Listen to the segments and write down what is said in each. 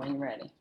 when you're ready.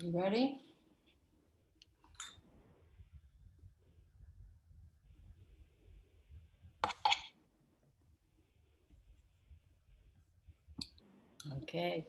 You ready? Okay.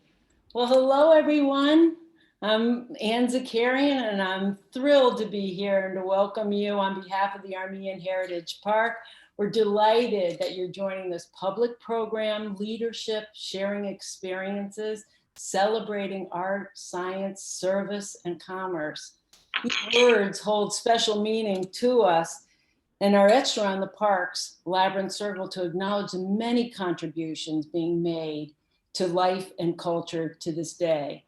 Well, hello, everyone. I'm Zacarian, and I'm thrilled to be here and to welcome you on behalf of the Armenian Heritage Park. We're delighted that you're joining this public program, leadership, sharing experiences, celebrating art, science, service, and commerce. These words hold special meaning to us and are etched around the park's Labyrinth circle to acknowledge the many contributions being made to life and culture to this day.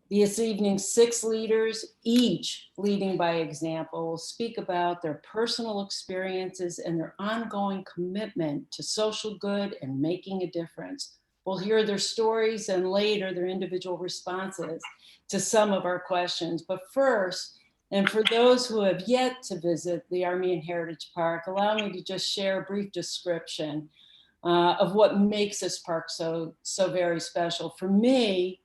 This evening, 6 leaders, each leading by example, will speak about their personal experiences and their ongoing commitment to social good and making a difference. We'll hear their stories and later their individual responses to some of our questions. But first, and for those who have yet to visit the Armenian Heritage Park, allow me to just share a brief description of what makes this park so very special. For me,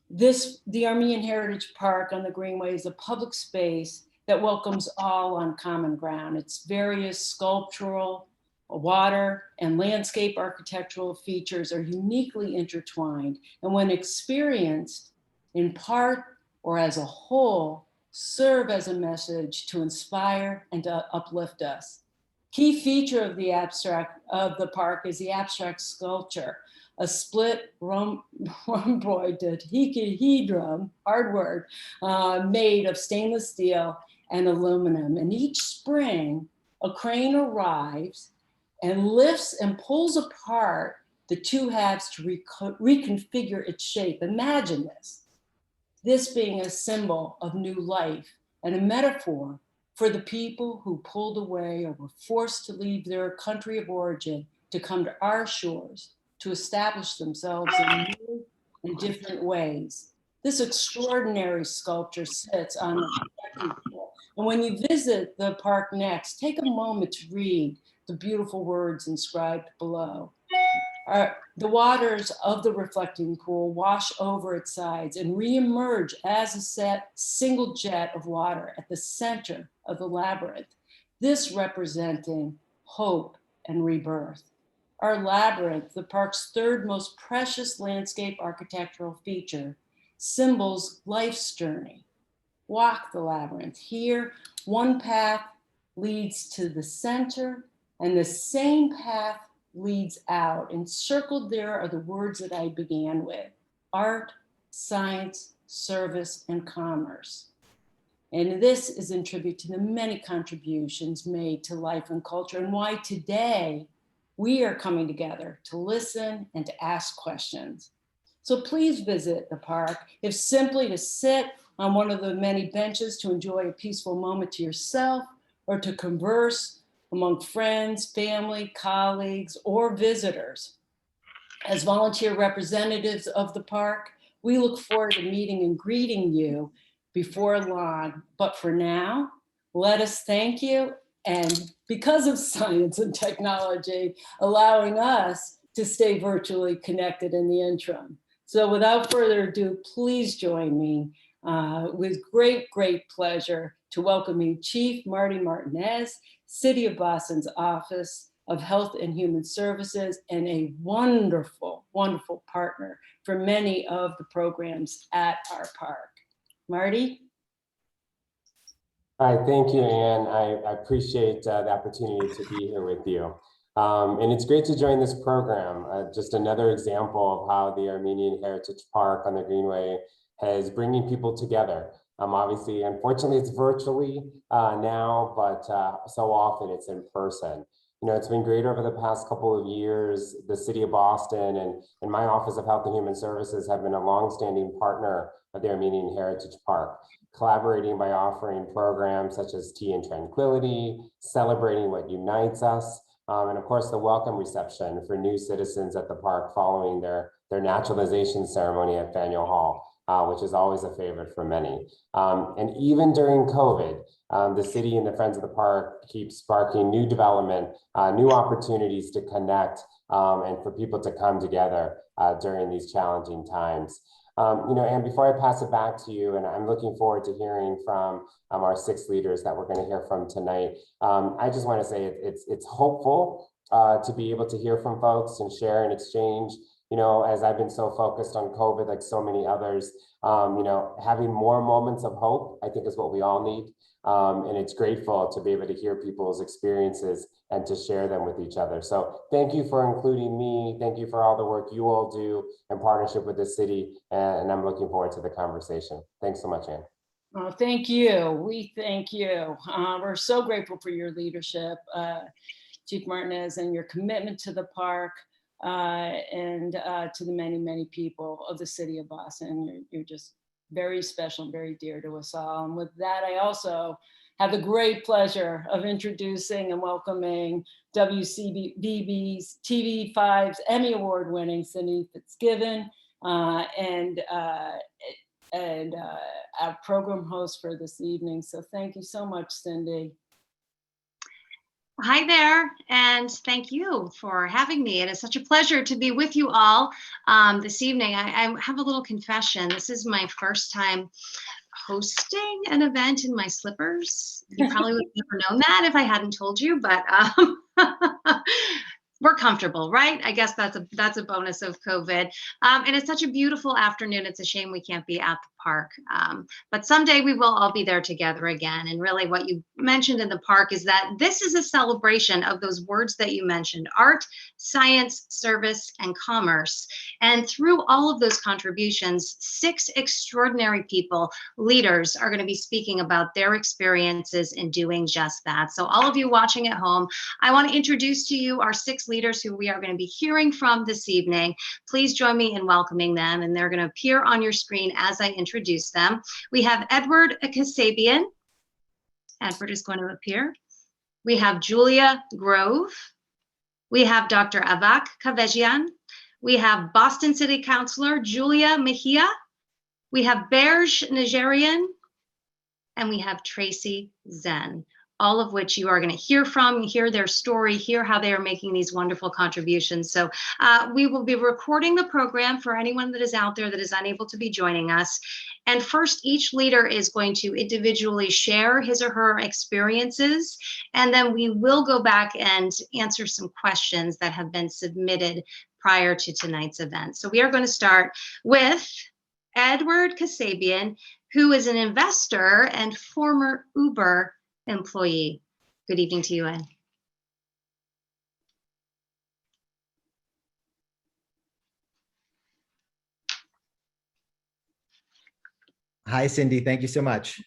the Armenian Heritage Park on the Greenway is a public space that welcomes all on common ground. Its various sculptural, water, and landscape architectural features are uniquely intertwined, and when experienced in part or as a whole, serve as a message to inspire and to uplift us. Key feature of the park is the abstract sculpture, a split rhomboided hexahedron, hard word, made of stainless steel and aluminum. And each spring, a crane arrives and lifts and pulls apart the two halves to reconfigure its shape. Imagine this being a symbol of new life and a metaphor for the people who pulled away or were forced to leave their country of origin to come to our shores to establish themselves in new and different ways. This extraordinary sculpture sits on the second floor. And when you visit the park next, take a moment to read the beautiful words inscribed below. The waters of the reflecting pool wash over its sides and reemerge as a single jet of water at the center of the labyrinth, this representing hope and rebirth. Our labyrinth, the park's third most precious landscape architectural feature, symbols life's journey. Walk the labyrinth. Here, one path leads to the center, and the same path leads out. Encircled there are the words that I began with: art, science, service, and commerce. And this is in tribute to the many contributions made to life and culture, and why today we are coming together to listen and to ask questions. So please visit the park, if simply to sit on one of the many benches to enjoy a peaceful moment to yourself, or to converse among friends, family, colleagues, or visitors. As volunteer representatives of the park, we look forward to meeting and greeting you before long. But for now, let us thank you. And because of science and technology, allowing us to stay virtually connected in the interim. So without further ado, please join me with great, great pleasure to welcoming Chief Marty Martinez, City of Boston's Office of Health and Human Services, and a wonderful, wonderful partner for many of the programs at our park. Marty? Hi, thank you, Anne. I appreciate the opportunity to be here with you. And it's great to join this program. Just another example of how the Armenian Heritage Park on the Greenway is bringing people together. Obviously, unfortunately, it's virtually now, but so often it's in person. You know, it's been great over the past couple of years. The City of Boston and my Office of Health and Human Services have been a longstanding partner of the Armenian Heritage Park, collaborating by offering programs such as Tea and Tranquility, celebrating what unites us, and of course the welcome reception for new citizens at the park following their naturalization ceremony at Faneuil Hall, which is always a favorite for many. And even during COVID, the city and the Friends of the Park keep sparking new development, new opportunities to connect, and for people to come together during these challenging times. You know, and before I pass it back to you, and I'm looking forward to hearing from our 6 leaders that we're going to hear from tonight. I just want to say it's hopeful to be able to hear from folks and share and exchange. You know, as I've been so focused on COVID, like so many others, you know, having more moments of hope, I think is what we all need. And it's grateful to be able to hear people's experiences and to share them with each other. So thank you for including me. Thank you for all the work you all do in partnership with the city. And I'm looking forward to the conversation. Thanks so much, Anne. Oh, thank you. We thank you. We're so grateful for your leadership, Chief Martinez, and your commitment to the park and to the many, many people of the City of Boston. You're just very special and very dear to us all. And with that, I also have the great pleasure of introducing and welcoming WCVB's TV5's Emmy Award winning Cindy Fitzgibbon and our program host for this evening. So thank you so much, Cindy. Hi there, and thank you for having me. It is such a pleasure to be with you all this evening. I have a little confession. This is my first time hosting an event in my slippers. You probably would have never known that if I hadn't told you, but we're comfortable, right? I guess that's a bonus of COVID. And it's such a beautiful afternoon. It's a shame we can't be at the park. But someday we will all be there together again. And really what you mentioned in the park is that this is a celebration of those words that you mentioned: art, science, service, and commerce. And through all of those contributions, 6 extraordinary people, leaders, are going to be speaking about their experiences in doing just that. So all of you watching at home, I want to introduce to you our 6 leaders who we are going to be hearing from this evening. Please join me in welcoming them, and they're going to appear on your screen as I introduce them. We have Edward Casabian. Edward is going to appear. We have Julia Grove. We have Dr. Avak Khavejian. We have Boston City Councilor Julia Mejia. We have Berj Najarian. And we have Tracey Zhen, all of which you are going to hear from, hear their story, hear how they are making these wonderful contributions. So we will be recording the program for anyone that is out there that is unable to be joining us. And first, each leader is going to individually share his or her experiences, and then we will go back and answer some questions that have been submitted prior to tonight's event. So we are going to start with Edward Casabian, who is an investor and former Uber employee. Good evening to you, Ed. Hi, Cindy. Thank you so much.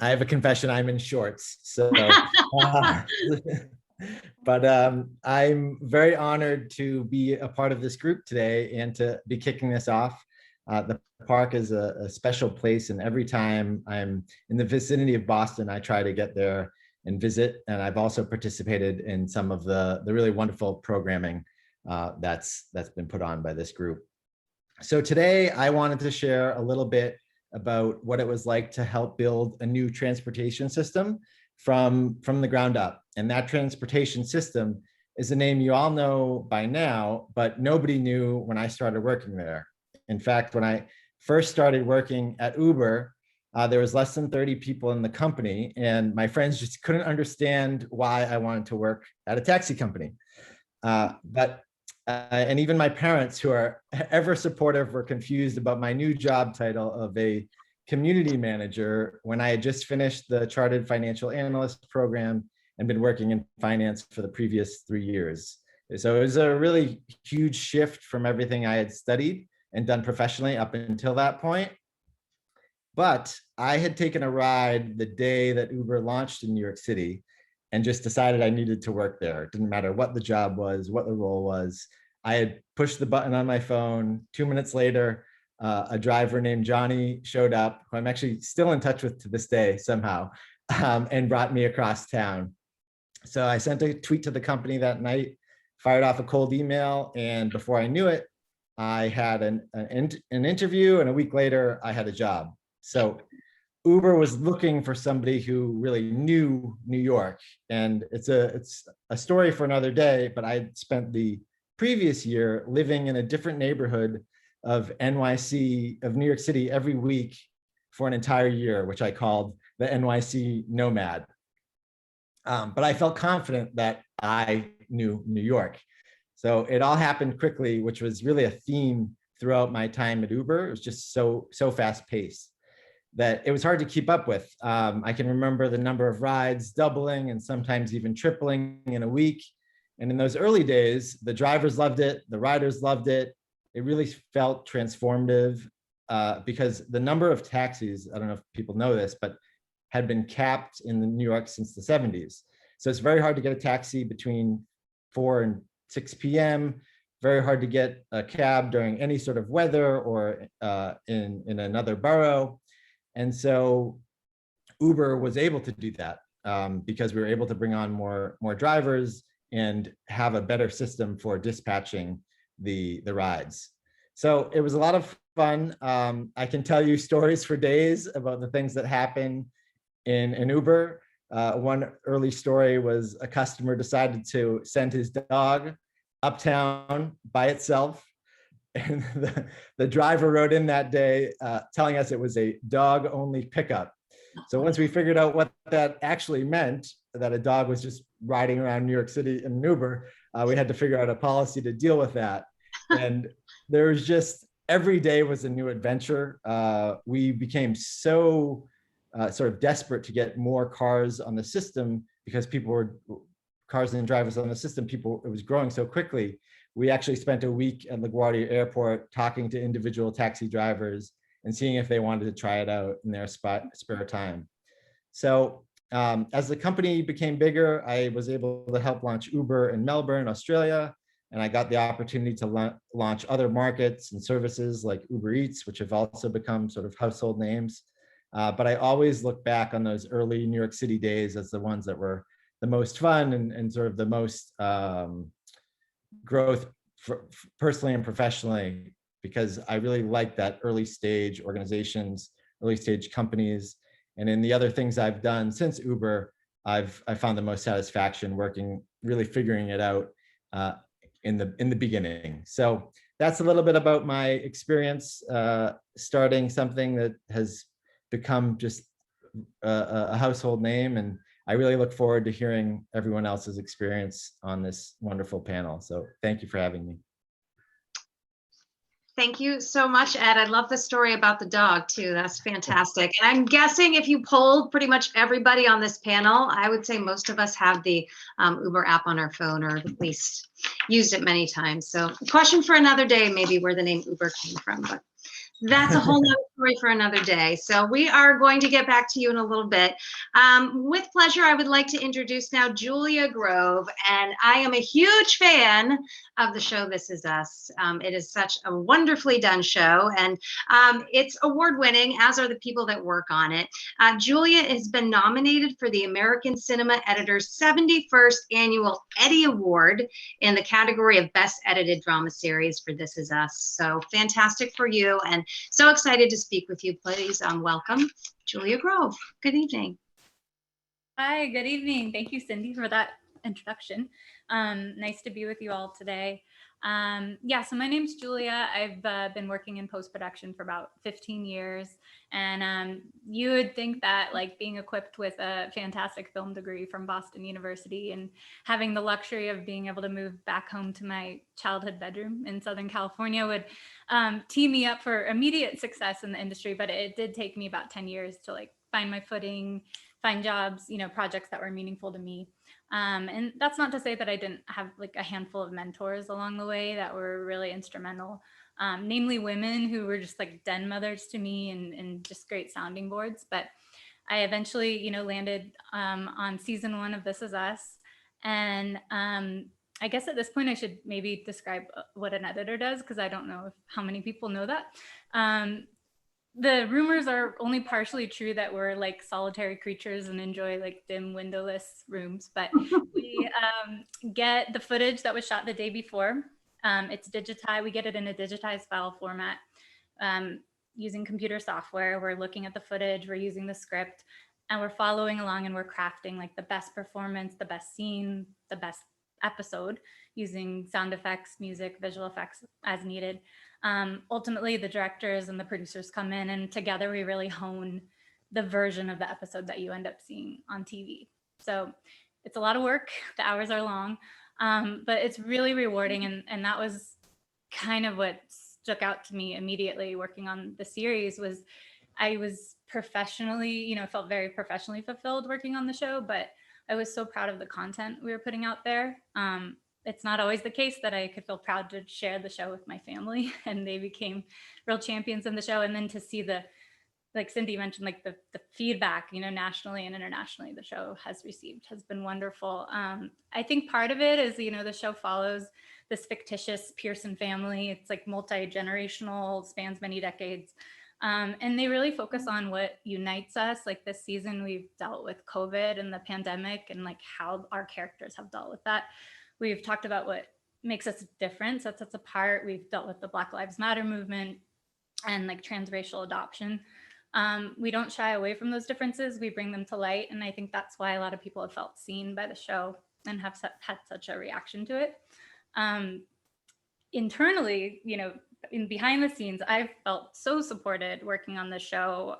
I have a confession. I'm in shorts. So But I'm very honored to be a part of this group today and to be kicking this off. The park is a special place, and every time I'm in the vicinity of Boston, I try to get there and visit. And I've also participated in some of the really wonderful programming that's been put on by this group. So today I wanted to share a little bit about what it was like to help build a new transportation system from the ground up. And that transportation system is a name you all know by now, but nobody knew when I started working there. In fact, when I first started working at Uber, there was less than 30 people in the company, and my friends just couldn't understand why I wanted to work at a taxi company. And even my parents, who are ever supportive, were confused about my new job title of a community manager when I had just finished the Chartered Financial Analyst program and been working in finance for the previous 3 years. So it was a really huge shift from everything I had studied and done professionally up until that point. But I had taken a ride the day that Uber launched in New York City and just decided I needed to work there. It didn't matter what the job was, what the role was. I had pushed the button on my phone. 2 minutes later, a driver named Johnny showed up, who I'm actually still in touch with to this day somehow, and brought me across town. So I sent a tweet to the company that night, fired off a cold email, and before I knew it, I had an interview, and a week later, I had a job. So Uber was looking for somebody who really knew New York, and it's a story for another day, but I spent the previous year living in a different neighborhood of NYC, of New York City, every week for an entire year, which I called the NYC Nomad. But I felt confident that I knew New York. So it all happened quickly, which was really a theme throughout my time at Uber. It was just so fast paced that it was hard to keep up with. I can remember the number of rides doubling and sometimes even tripling in a week. And in those early days, the drivers loved it, the riders loved it. It really felt transformative because the number of taxis, I don't know if people know this, but had been capped in New York since the 70s. So it's very hard to get a taxi between 4 and 6 p.m., very hard to get a cab during any sort of weather or in another borough. And so Uber was able to do that because we were able to bring on more drivers and have a better system for dispatching the rides. So it was a lot of fun. I can tell you stories for days about the things that happen in Uber. One early story was a customer decided to send his dog uptown by itself. And the driver wrote in that day telling us it was a dog-only pickup. So once we figured out what that actually meant, that a dog was just riding around New York City in an Uber, we had to figure out a policy to deal with that. And there was just, every day was a new adventure. We became so sort of desperate to get more cars on the system because cars and drivers on the system, it was growing so quickly. We actually spent a week at LaGuardia Airport talking to individual taxi drivers and seeing if they wanted to try it out in their spare time. So as the company became bigger, I was able to help launch Uber in Melbourne, Australia, and I got the opportunity to launch other markets and services like Uber Eats, which have also become sort of household names. But I always look back on those early New York City days as the ones that were the most fun and sort of the most growth personally and professionally, because I really like that early stage organizations, early stage companies. And in the other things I've done since Uber, I found the most satisfaction working, really figuring it out in the beginning. So that's a little bit about my experience starting something that has become just a household name. And I really look forward to hearing everyone else's experience on this wonderful panel. So thank you for having me. Thank you so much, Ed. I love the story about the dog too. That's fantastic. And I'm guessing if you polled pretty much everybody on this panel, I would say most of us have the Uber app on our phone, or at least used it many times. So question for another day, maybe where the name Uber came from. But That's a whole other story for another day. So we are going to get back to you in a little bit. With pleasure, I would like to introduce now Julia Grove, and I am a huge fan of the show This Is Us. It is such a wonderfully done show, and it's award-winning, as are the people that work on it. Julia has been nominated for the American Cinema Editor's 71st Annual Eddie Award in the category of Best Edited Drama Series for This Is Us. So fantastic for you, and so excited to speak with you. Please welcome Julia Grove. Good evening. Hi, good evening. Thank you, Cindy, for that introduction. Nice to be with you all today. Yeah, so my name's Julia. I've been working in post-production for about 15 years. And you would think that like being equipped with a fantastic film degree from Boston University and having the luxury of being able to move back home to my childhood bedroom in Southern California would tee me up for immediate success in the industry. But it did take me about 10 years to like find my footing, find jobs, projects that were meaningful to me. And that's not to say that I didn't have like a handful of mentors along the way that were really instrumental, namely women who were just like den mothers to me and just great sounding boards. But I eventually, landed on season 1 of This Is Us. And I guess at this point I should maybe describe what an editor does, because I don't know how many people know that. The rumors are only partially true that we're like solitary creatures and enjoy like dim windowless rooms, but we get the footage that was shot the day before. It's digitized. We get it in a digitized file format using computer software. We're looking at the footage, we're using the script, and we're following along and we're crafting like the best performance, the best scene, the best episode using sound effects, music, visual effects as needed. Ultimately, the directors and the producers come in and together we really hone the version of the episode that you end up seeing on TV. So it's a lot of work. The hours are long, but it's really rewarding. And that was kind of what stuck out to me immediately working on the series was I was professionally, felt very professionally fulfilled working on the show, but I was so proud of the content we were putting out there. It's not always the case that I could feel proud to share the show with my family, and they became real champions in the show. And then to see like Cindy mentioned, like the feedback, nationally and internationally the show has received has been wonderful. I think part of it is, the show follows this fictitious Pearson family. It's like multi-generational, spans many decades. And they really focus on what unites us. Like this season, we've dealt with COVID and the pandemic and like how our characters have dealt with that. We've talked about what makes us different, sets us apart. We've dealt with the Black Lives Matter movement and like transracial adoption. We don't shy away from those differences. We bring them to light. And I think that's why a lot of people have felt seen by the show and have had such a reaction to it. Internally, in behind the scenes, I've felt so supported working on the show.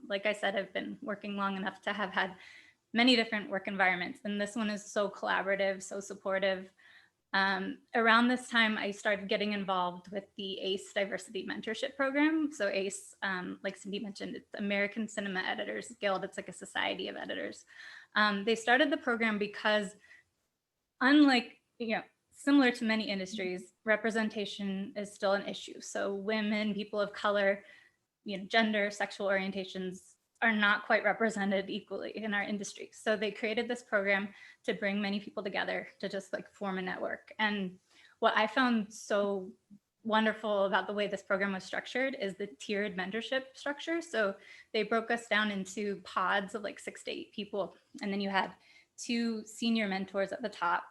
Like I said, I've been working long enough to have had many different work environments, and this one is so collaborative, so supportive. Around this time, I started getting involved with the ACE Diversity Mentorship Program. So ACE, like Cindy mentioned, it's American Cinema Editors Guild. It's like a society of editors. They started the program because unlike, similar to many industries, representation is still an issue. So women, people of color, gender, sexual orientations are not quite represented equally in our industry. So they created this program to bring many people together to just like form a network. And what I found so wonderful about the way this program was structured is the tiered mentorship structure. So they broke us down into pods of like 6 to 8 people. And then you had 2 senior mentors at the top.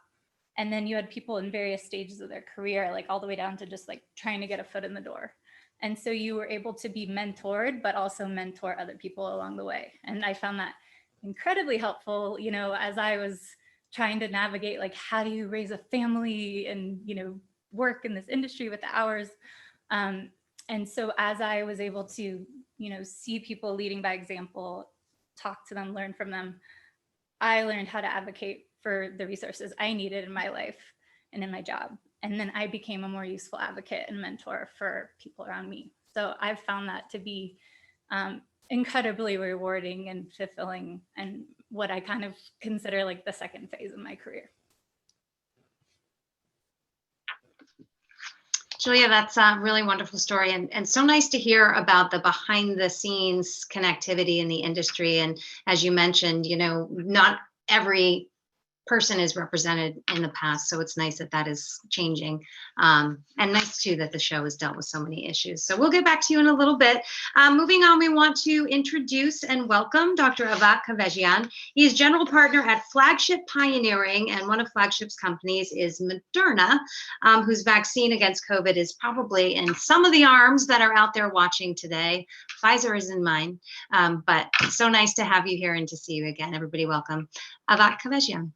And then you had people in various stages of their career, like all the way down to just like trying to get a foot in the door. And so you were able to be mentored, but also mentor other people along the way. And I found that incredibly helpful, as I was trying to navigate, like, how do you raise a family and, work in this industry with the hours. And so as I was able to, see people leading by example, talk to them, learn from them, I learned how to advocate for the resources I needed in my life and in my job. And then I became a more useful advocate and mentor for people around me. So I've found that to be incredibly rewarding and fulfilling, and what I kind of consider like the second phase of my career. Julia, that's a really wonderful story, and so nice to hear about the behind the scenes connectivity in the industry. And as you mentioned, not every person is represented in the past, so it's nice that that is changing, and nice too that the show has dealt with so many issues. So we'll get back to you in a little bit. Moving on, we want to introduce and welcome Dr. Avak Khavejian. He is general partner at Flagship Pioneering, and one of Flagship's companies is Moderna, whose vaccine against COVID is probably in some of the arms that are out there watching today. Pfizer is in mine, but so nice to have you here and to see you again. Everybody, welcome. Avak Khavejian.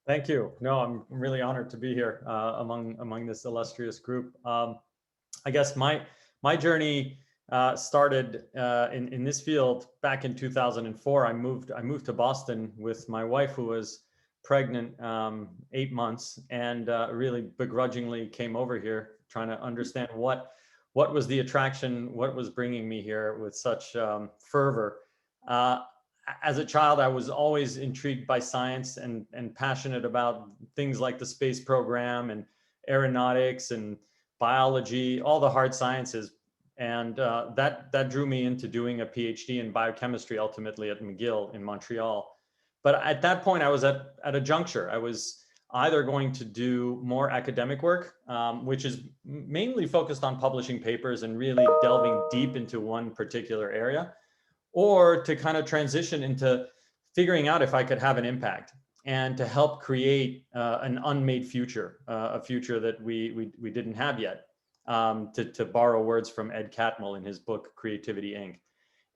Thank you. No, I'm really honored to be here among this illustrious group. I guess my journey started in this field back in 2004. I moved to Boston with my wife, who was pregnant 8 months, and really begrudgingly came over here trying to understand what was the attraction, what was bringing me here with such fervor. As a child, I was always intrigued by science and passionate about things like the space program and aeronautics and biology, all the hard sciences. And that drew me into doing a PhD in biochemistry, ultimately at McGill in Montreal. But at that point, I was at a juncture. I was either going to do more academic work, which is mainly focused on publishing papers and really delving deep into one particular area, or to kind of transition into figuring out if I could have an impact and to help create an unmade future, a future that we didn't have yet, to borrow words from Ed Catmull in his book, Creativity, Inc.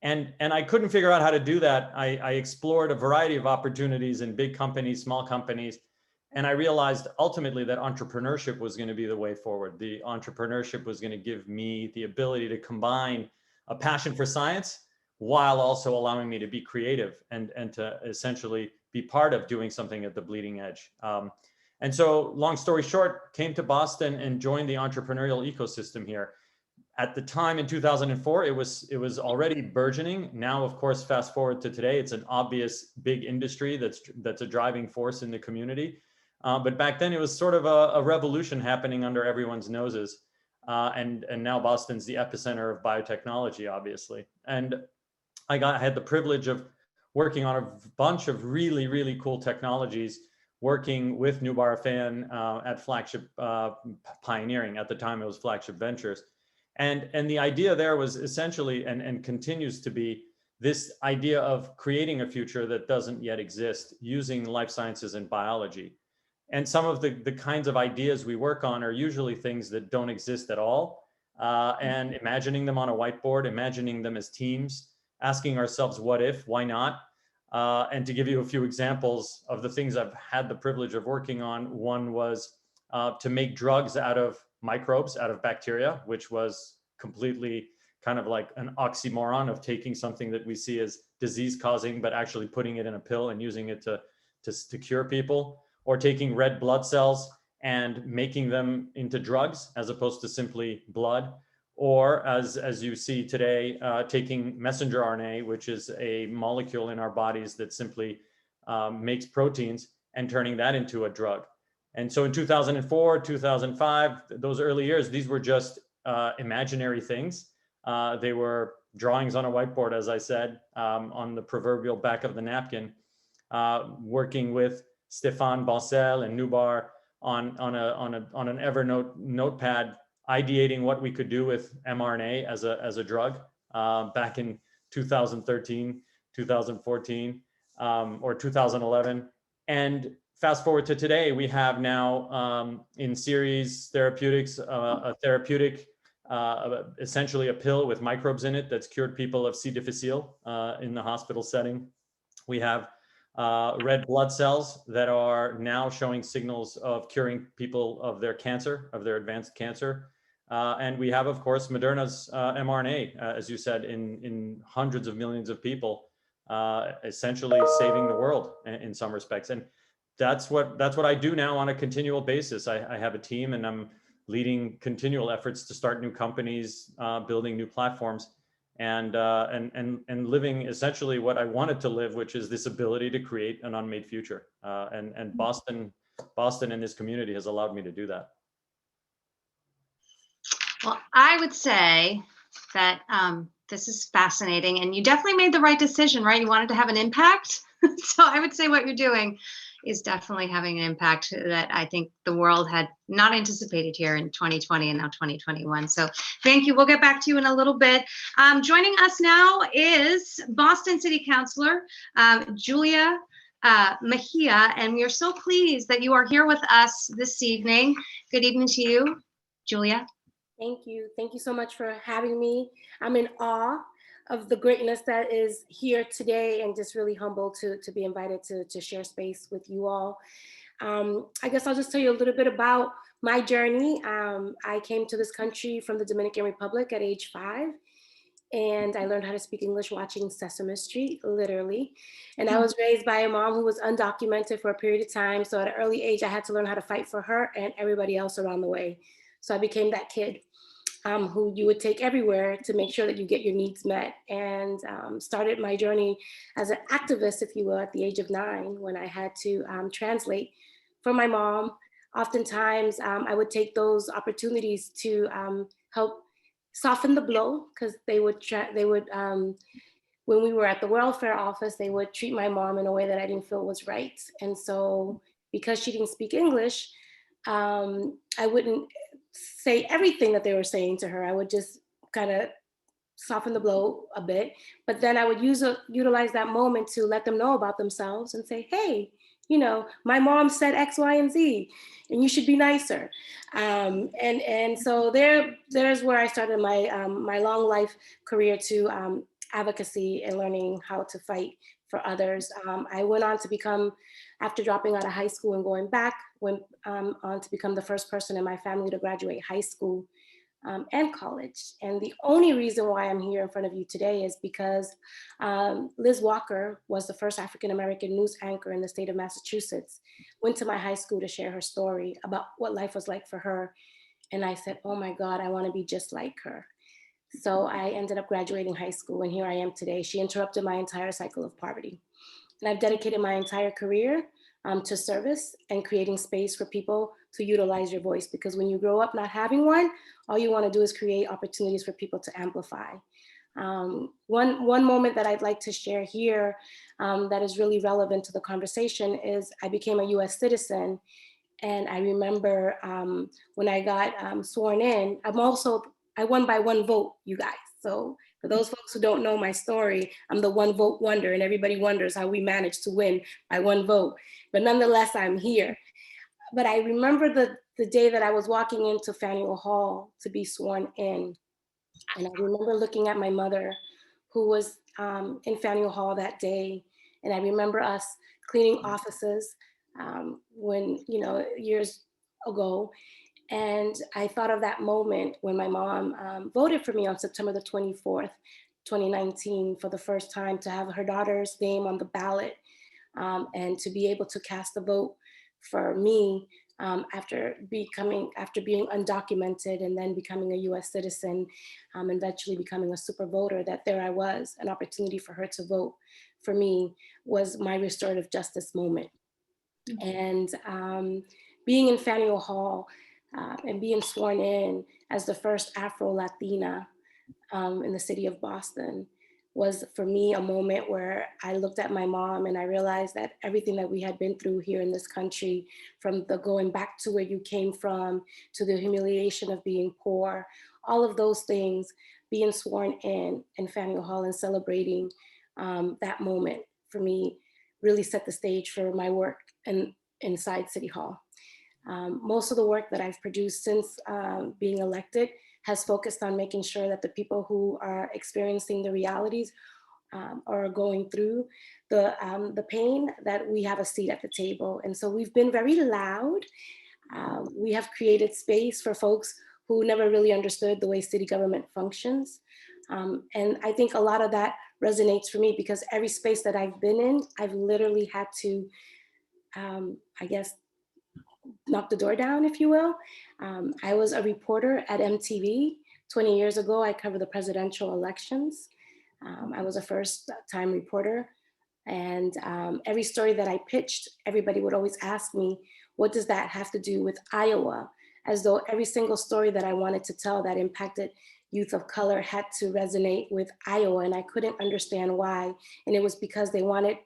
And I couldn't figure out how to do that. I explored a variety of opportunities in big companies, small companies, and I realized ultimately that entrepreneurship was going to be the way forward. The entrepreneurship was going to give me the ability to combine a passion for science while also allowing me to be creative and to essentially be part of doing something at the bleeding edge. And so, long story short, came to Boston and joined the entrepreneurial ecosystem here. At the time in 2004, it was already burgeoning. Now, of course, fast forward to today, it's an obvious big industry that's a driving force in the community. But back then, it was sort of a revolution happening under everyone's noses. And now Boston's the epicenter of biotechnology, obviously. And I had the privilege of working on a bunch of really, really cool technologies, working with Nubar Afan at Flagship Pioneering. At the time, it was Flagship Ventures. And the idea there was essentially, and continues to be, this idea of creating a future that doesn't yet exist using life sciences and biology. And some of the kinds of ideas we work on are usually things that don't exist at all. And imagining them on a whiteboard, imagining them as teams, asking ourselves, what if, why not? And to give you a few examples of the things I've had the privilege of working on, one was to make drugs out of microbes, out of bacteria, which was completely kind of like an oxymoron of taking something that we see as disease causing, but actually putting it in a pill and using it to cure people, or taking red blood cells and making them into drugs as opposed to simply blood. Or as you see today, taking messenger RNA, which is a molecule in our bodies that simply makes proteins, and turning that into a drug. And so in 2004, 2005, those early years, these were just imaginary things. They were drawings on a whiteboard, as I said, on the proverbial back of the napkin, working with Stéphane Bancel and Nubar on an Evernote notepad, ideating what we could do with mRNA as a drug back in 2013, 2014, or 2011. And fast forward to today, we have now in Series Therapeutics, a therapeutic, essentially a pill with microbes in it that's cured people of C. difficile in the hospital setting. We have red blood cells that are now showing signals of curing people of their cancer, of their advanced cancer. And we have, of course, Moderna's mRNA, as you said, in hundreds of millions of people, essentially saving the world in some respects. And that's what I do now on a continual basis. I have a team, and I'm leading continual efforts to start new companies, building new platforms, and living essentially what I wanted to live, which is this ability to create an unmade future. And Boston and this community has allowed me to do that. Well, I would say that this is fascinating, and you definitely made the right decision, right? You wanted to have an impact. So I would say what you're doing is definitely having an impact that I think the world had not anticipated here in 2020 and now 2021. So thank you. We'll get back to you in a little bit. Joining us now is Boston City Councilor Julia Mejia, and we are so pleased that you are here with us this evening. Good evening to you, Julia. Thank you. Thank you so much for having me. I'm in awe of the greatness that is here today and just really humbled to be invited to share space with you all. I guess I'll just tell you a little bit about my journey. I came to this country from the Dominican Republic at age 5. And I learned how to speak English watching Sesame Street, literally. And I was raised by a mom who was undocumented for a period of time. So at an early age, I had to learn how to fight for her and everybody else around the way. So I became that kid who you would take everywhere to make sure that you get your needs met, and started my journey as an activist, if you will, at the age of 9, when I had to translate for my mom. Oftentimes, I would take those opportunities to help soften the blow, because they would when we were at the welfare office, they would treat my mom in a way that I didn't feel was right. And so because she didn't speak English, I wouldn't say everything that they were saying to her. I would just kind of soften the blow a bit, but then I would utilize that moment to let them know about themselves and say, hey, you know, my mom said X, Y, and Z, and you should be nicer. And so there's where I started my long life career to advocacy and learning how to fight for others. I went on to become, after dropping out of high school and going back, went on to become the first person in my family to graduate high school and college. And the only reason why I'm here in front of you today is because Liz Walker was the first African-American news anchor in the state of Massachusetts, went to my high school to share her story about what life was like for her. And I said, oh my God, I want to be just like her. So I ended up graduating high school, and here I am today. She interrupted my entire cycle of poverty. And I've dedicated my entire career to service and creating space for people to utilize your voice, because when you grow up not having one, all you want to do is create opportunities for people to amplify. One moment that I'd like to share here that is really relevant to the conversation is I became a US citizen. And I remember when I got sworn in, I won by 1 vote, you guys. So for those folks who don't know my story, I'm the 1 vote wonder, and everybody wonders how we managed to win by 1 vote. But nonetheless, I'm here. But I remember the day that I was walking into Faneuil Hall to be sworn in. And I remember looking at my mother, who was in Faneuil Hall that day. And I remember us cleaning offices when, you know, years ago. And I thought of that moment when my mom voted for me on September the 24th, 2019, for the first time, to have her daughter's name on the ballot and to be able to cast a vote for me after being undocumented and then becoming a US citizen, eventually becoming a super voter, that there I was, an opportunity for her to vote for me, was my restorative justice moment. And being in Faneuil Hall and being sworn in as the first Afro-Latina in the city of Boston was, for me, a moment where I looked at my mom and I realized that everything that we had been through here in this country, from the going back to where you came from, to the humiliation of being poor, all of those things, being sworn in Faneuil Hall and celebrating that moment, for me, really set the stage for my work inside City Hall. Most of the work that I've produced since being elected has focused on making sure that the people who are experiencing the realities or going through the pain, that we have a seat at the table. And so we've been very loud. We have created space for folks who never really understood the way city government functions. And I think a lot of that resonates for me, because every space that I've been in, I've literally had to, I guess, knock the door down, if you will. I was a reporter at MTV 20 years ago. I covered the presidential elections. I was a first-time reporter. And every story that I pitched, everybody would always ask me, what does that have to do with Iowa? as though every single story that I wanted to tell that impacted youth of color had to resonate with Iowa, and I couldn't understand why. And it was because they wanted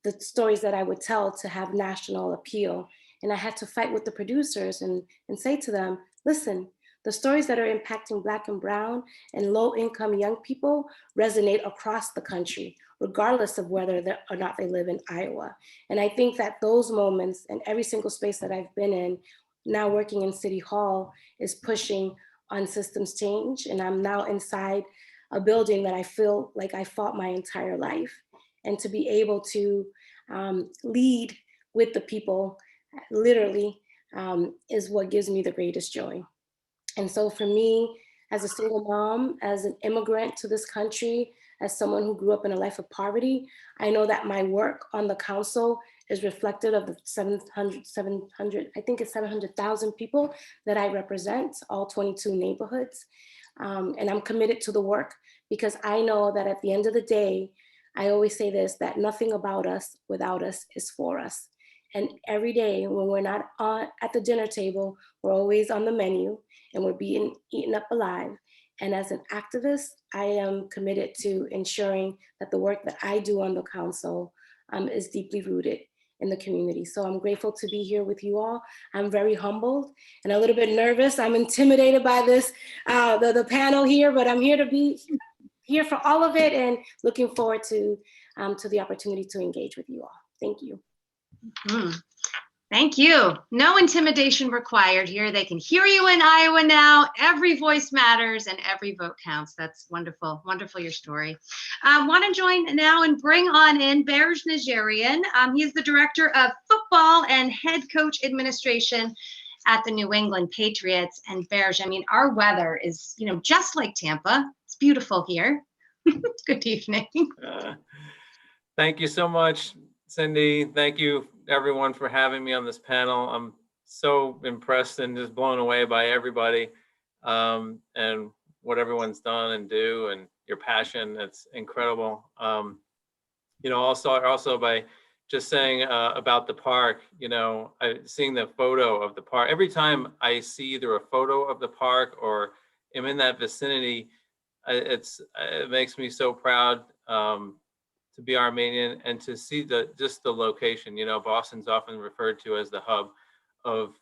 the stories that I would tell to have national appeal. And I had to fight with the producers and say to them, listen, the stories that are impacting Black and Brown and low-income young people resonate across the country, regardless of whether or not they live in Iowa. And I think that those moments and every single space that I've been in, now working in City Hall, is pushing on systems change. And I'm now inside a building that I feel like I fought my entire life. And to be able to lead with the people, literally, is what gives me the greatest joy. And so for me, as a single mom, as an immigrant to this country, as someone who grew up in a life of poverty, I know that my work on the council is reflective of the 700, I think it's 700,000 people that I represent, all 22 neighborhoods. And I'm committed to the work because I know that at the end of the day, I always say this, that nothing about us without us is for us. And every day when we're not at the dinner table, we're always on the menu and we're being eaten up alive. And as an activist, I am committed to ensuring that the work that I do on the council is deeply rooted in the community. So I'm grateful to be here with you all. I'm very humbled and a little bit nervous. I'm intimidated by this, the panel here, but I'm here to be here for all of it and looking forward to the opportunity to engage with you all. Thank you. Thank you. No intimidation required here. They can hear you in Iowa now. Every voice matters and every vote counts. That's wonderful. Wonderful, your story. Want to join now and bring on in Berj Najarian. He's the Director of Football and Head Coach Administration at the New England Patriots. And Berj, I mean, our weather is, just like Tampa. It's beautiful here. Good evening. Thank you so much, Cindy. Thank you, everyone, for having me on this panel. I'm so impressed and just blown away by everybody and what everyone's done and do, and your passion. It's incredible. Also by just saying about the park, seeing the photo of the park. Every time I see either a photo of the park or am in that vicinity, it makes me so proud to be Armenian and to see just the location. Boston's often referred to as the hub of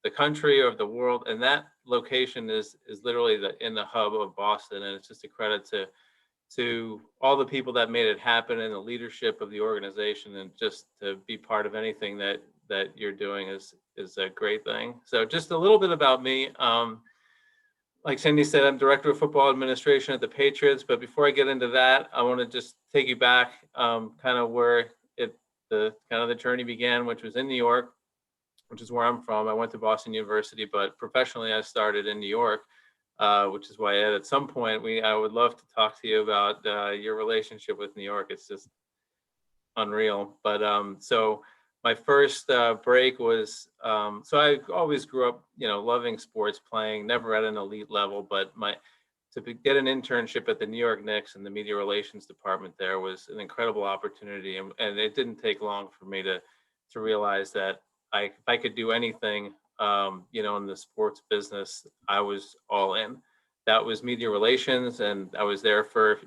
the country or of the world, and that location is literally in the hub of Boston. And it's just a credit to all the people that made it happen and the leadership of the organization, and just to be part of anything that you're doing is a great thing. So just a little bit about me. Like Cindy said, I'm Director of Football Administration at the Patriots. But before I get into that, I want to just take you back kind of where the journey began, which was in New York, which is where I'm from. I went to Boston University, but professionally I started in New York, which is why at some point I would love to talk to you about your relationship with New York. It's just unreal. But so my first break was, so I always grew up, loving sports, playing, never at an elite level, but to get an internship at the New York Knicks in the media relations department there was an incredible opportunity. And it didn't take long for me to realize that if I could do anything, in the sports business, I was all in. That was media relations, and I was there for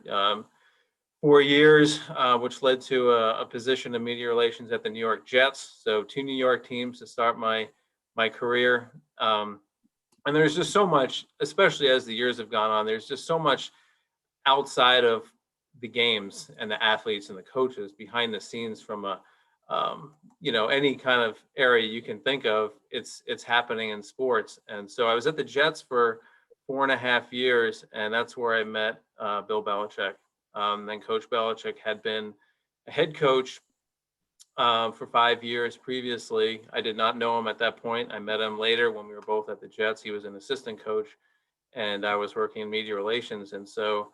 4 years, which led to a position in media relations at the New York Jets. So 2 New York teams to start my career. And there's just so much, especially as the years have gone on, there's just so much outside of the games and the athletes and the coaches behind the scenes from any kind of area you can think of. It's happening in sports. And so I was at the Jets for 4.5 years, and that's where I met Bill Belichick. Then Coach Belichick had been a head coach for 5 years previously. I did not know him at that point. I met him later when we were both at the Jets. He was an assistant coach, and I was working in media relations. And so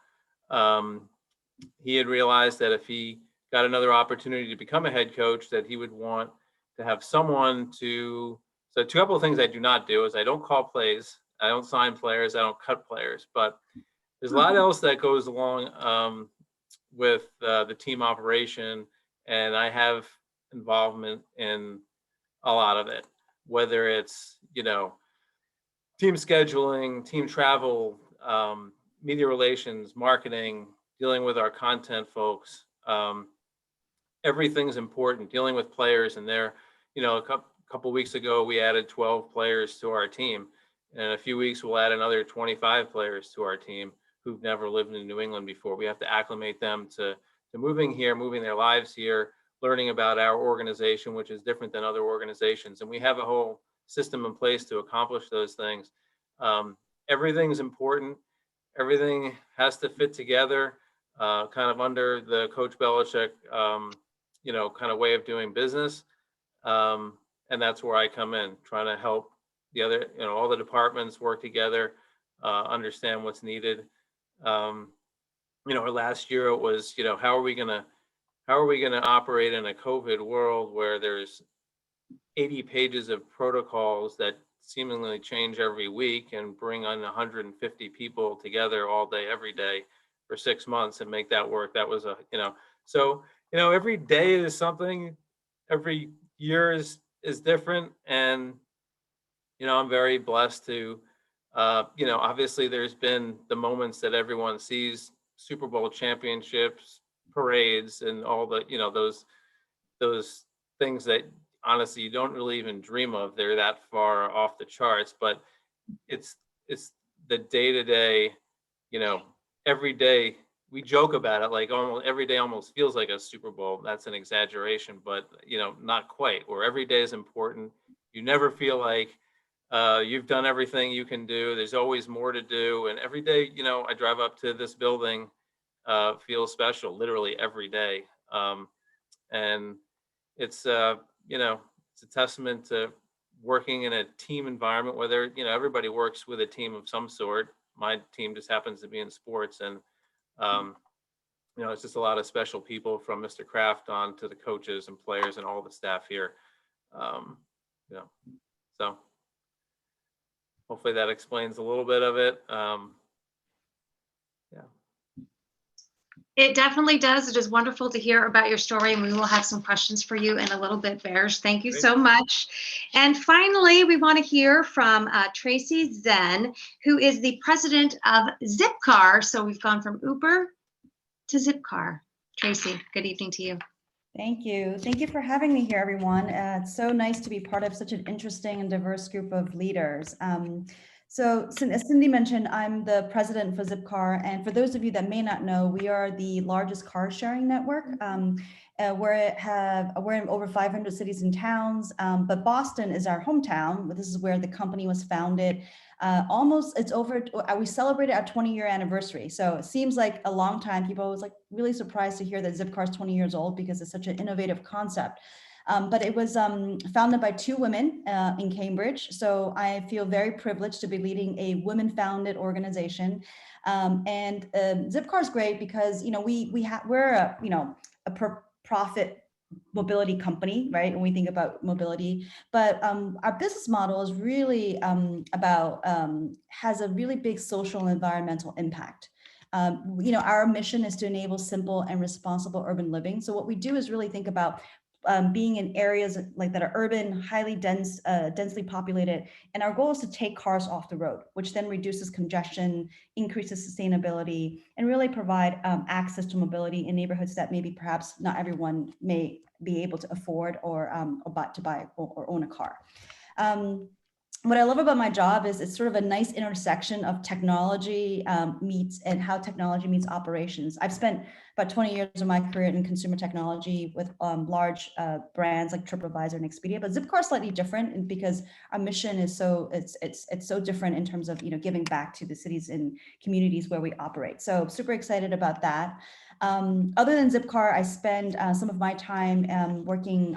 he had realized that if he got another opportunity to become a head coach, that he would want to have someone so a couple of things I do not do is I don't call plays, I don't sign players, I don't cut players, but there's a lot else that goes along with the team operation, and I have involvement in a lot of it, whether it's, team scheduling, team travel, media relations, marketing, dealing with our content folks. Everything's important. Dealing with players and their, a couple weeks ago, we added 12 players to our team. And in a few weeks, we'll add another 25 players to our team who've never lived in New England before. We have to acclimate them to moving here, moving their lives here, learning about our organization, which is different than other organizations. And we have a whole system in place to accomplish those things. Everything's important. Everything has to fit together, kind of under the Coach Belichick, kind of way of doing business. And that's where I come in, trying to help the other, all the departments work together, understand what's needed. Last year it was, how are we gonna operate in a COVID world where there's 80 pages of protocols that seemingly change every week and bring on 150 people together all day, every day for 6 months and make that work. That was every day is something, every year is different. And, I'm very blessed to, obviously there's been the moments that everyone sees, Super Bowl championships, parades, and all the, those things that honestly you don't really even dream of. They're that far off the charts, but it's the day-to-day, every day. We joke about it, like almost every day almost feels like a Super Bowl. That's an exaggeration, but not quite. Where every day is important. You never feel like you've done everything you can do. There's always more to do. And every day, I drive up to this building, feels special, literally every day. And it's, it's a testament to working in a team environment where everybody works with a team of some sort. My team just happens to be in sports, and it's just a lot of special people from Mr. Kraft on to the coaches and players and all the staff here. So hopefully that explains a little bit of it. It definitely does. It is wonderful to hear about your story, and we will have some questions for you in a little bit, Berj. Thank you so much. And finally, we want to hear from Tracey Zhen, who is the president of Zipcar. So we've gone from Uber to Zipcar. Tracey, good evening to you. Thank you. Thank you for having me here, everyone. It's so nice to be part of such an interesting and diverse group of leaders. So as Cindy mentioned, I'm the president for Zipcar. And for those of you that may not know, we are the largest car sharing network. We're in over 500 cities and towns, but Boston is our hometown. This is where the company was founded. We celebrated our 20-year anniversary. So it seems like a long time. People always really surprised to hear that Zipcar is 20 years old because it's such an innovative concept. But it was founded by 2 women in Cambridge. So I feel very privileged to be leading a women-founded organization. And Zipcar is great because we're a profit mobility company, right? When we think about mobility, but our business model is really has a really big social and environmental impact. Our mission is to enable simple and responsible urban living. So what we do is really think about being in areas that are urban, highly densely populated. And our goal is to take cars off the road, which then reduces congestion, increases sustainability, and really provide access to mobility in neighborhoods that maybe perhaps not everyone may be able to afford or to buy or own a car. What I love about my job is it's sort of a nice intersection of technology and how technology meets operations. I've spent about 20 years of my career in consumer technology with large brands like TripAdvisor and Expedia, but Zipcar is slightly different because our mission is it's so different in terms of giving back to the cities and communities where we operate. So super excited about that. Other than Zipcar, I spend some of my time working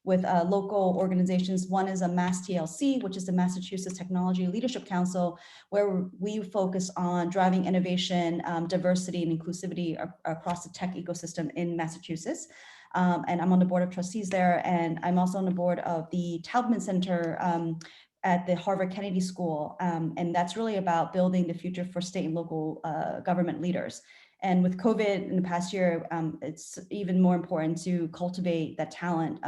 with local organizations. One is a Mass TLC, which is the Massachusetts Technology Leadership Council, where we focus on driving innovation, diversity, and inclusivity across the tech ecosystem in Massachusetts. And I'm on the board of trustees there. And I'm also on the board of the Taubman Center at the Harvard Kennedy School. And that's really about building the future for state and local government leaders. And with COVID in the past year, it's even more important to cultivate that talent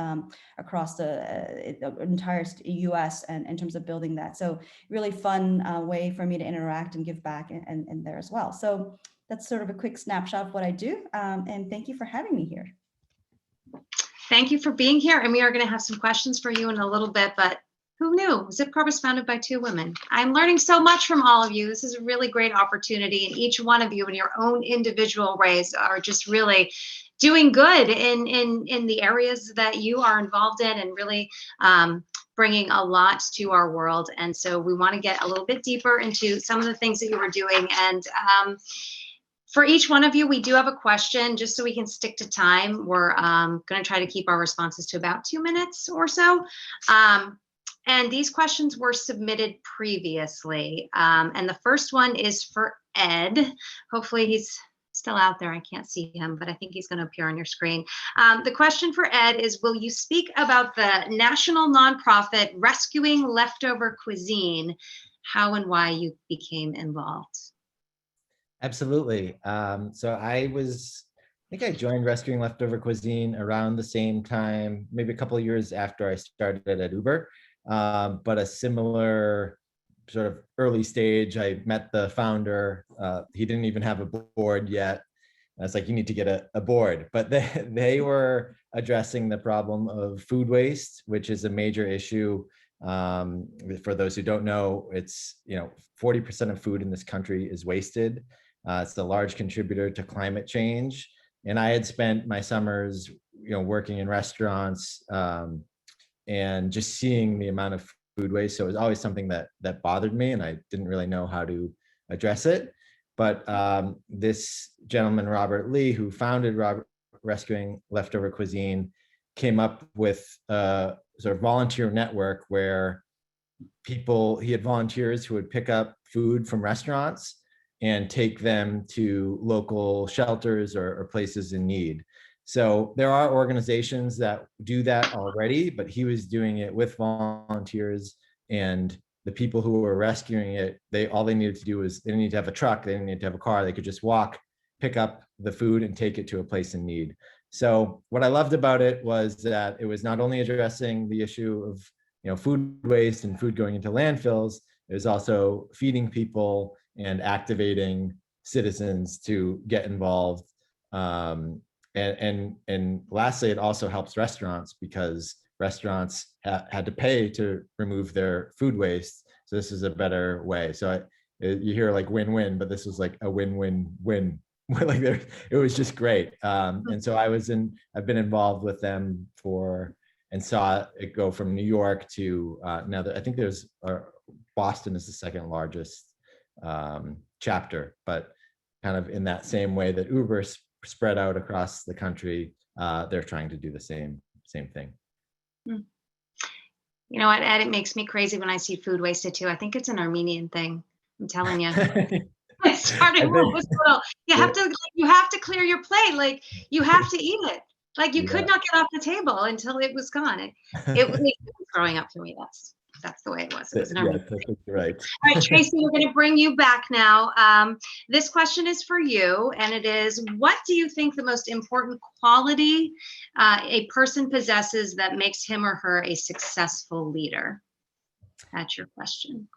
across the entire US and in terms of building that. So really fun way for me to interact and give back and there as well. So that's sort of a quick snapshot of what I do. And thank you for having me here. Thank you for being here. And we are going to have some questions for you in a little bit, but who knew? Zipcar was founded by 2 women. I'm learning so much from all of you. This is a really great opportunity, and each one of you in your own individual ways are just really doing good in the areas that you are involved in, and really bringing a lot to our world. And so we want to get a little bit deeper into some of the things that you were doing. And for each one of you, we do have a question, just so we can stick to time. We're going to try to keep our responses to about 2 minutes or so. And these questions were submitted previously. And the first one is for Ed. Hopefully he's still out there. I can't see him, but I think he's going to appear on your screen. The question for Ed is, will you speak about the national nonprofit Rescuing Leftover Cuisine, how and why you became involved? Absolutely. So I think I joined Rescuing Leftover Cuisine around the same time, maybe a couple of years after I started at Uber. But a similar sort of early stage, I met the founder. He didn't even have a board yet. I was like, you need to get a board. But they were addressing the problem of food waste, which is a major issue. For those who don't know, it's 40% of food in this country is wasted. It's a large contributor to climate change. And I had spent my summers, working in restaurants, and just seeing the amount of food waste. So it was always something that bothered me, and I didn't really know how to address it. But this gentleman, Robert Lee, who founded Rescuing Leftover Cuisine, came up with a sort of volunteer network where he had volunteers who would pick up food from restaurants and take them to local shelters or places in need. So there are organizations that do that already, but he was doing it with volunteers, and the people who were rescuing it, all they needed to do was, they didn't need to have a truck, they didn't need to have a car, they could just walk, pick up the food and take it to a place in need. So what I loved about it was that it was not only addressing the issue of food waste and food going into landfills, it was also feeding people and activating citizens to get involved. And lastly, it also helps restaurants, because restaurants had to pay to remove their food waste. So this is a better way. So you hear like win-win, but this was like a win-win-win. Like it was just great. And so I've been involved with them and saw it go from New York to now I think Boston is the second largest chapter, but kind of in that same way that Uber spread out across the country, they're trying to do the same thing. You know what, Ed, it makes me crazy when I see food wasted too. I think it's an Armenian thing. I'm telling you. It started when I was little. You have to clear your plate. Like, you have to eat it. Like, you could not get off the table until it was gone. It was growing up for me. That's the way it was. It was an Armenian thing. Right. All right, Tracey, we're going to bring you back now. This question is for you, and it is, what do you think the most important quality a person possesses that makes him or her a successful leader? That's your question.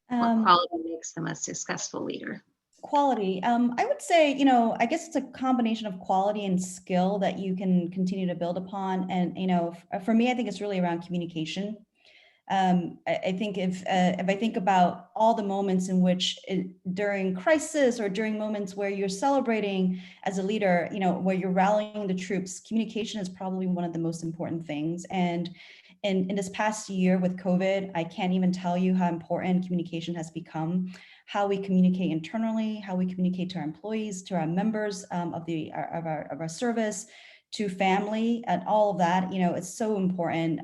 What quality makes them a successful leader? Quality. I would say, I guess it's a combination of quality and skill that you can continue to build upon. And, for me, I think it's really around communication. I think if I think about all the moments in which during crisis or during moments where you're celebrating as a leader, where you're rallying the troops, communication is probably one of the most important things. And in this past year with COVID, I can't even tell you how important communication has become, how we communicate internally, how we communicate to our employees, to our members of our service, to family, and all of that, it's so important.